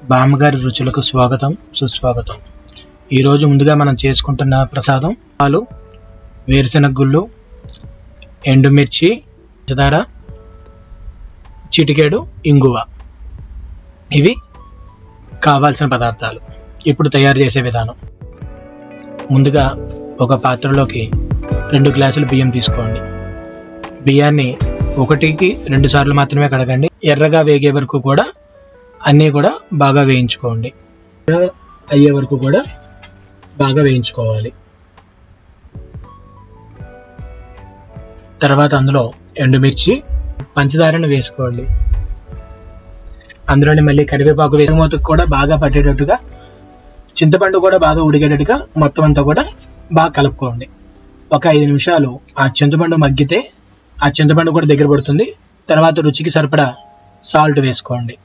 బామ్మగారి రుచులకు స్వాగతం సుస్వాగతం. ఈరోజు ముందుగా మనం చేసుకుంటున్న ప్రసాదం పాలు, వేరుశెనగ గుళ్ళు, ఎండుమిర్చి, పంచదార, చిటికెడు ఇంగువ. ఇవి కావాల్సిన పదార్థాలు. ఇప్పుడు తయారు చేసే విధానం. ముందుగా ఒక పాత్రలోకి 2 గ్లాసులు బియ్యం తీసుకోండి. బియ్యాన్ని 1కి 2 సార్లు మాత్రమే కడగండి. ఎర్రగా వేగే వరకు కూడా అన్నీ కూడా బాగా వేయించుకోండి. అయ్యే వరకు కూడా బాగా వేయించుకోవాలి. తర్వాత అందులో ఎండుమిర్చి, పంచదారను వేసుకోండి. అందులోని మళ్ళీ కరివేపాకు వేసి మూతకు కూడా బాగా పట్టేటట్టుగా, చింతపండు కూడా బాగా ఉడికేటట్టుగా మొత్తం అంతా కూడా బాగా కలుపుకోండి. ఒక 5 నిమిషాలు ఆ చింతపండు మగ్గితే ఆ చింతపండు కూడా దగ్గర పడుతుంది. తర్వాత రుచికి సరిపడా సాల్ట్ వేసుకోండి.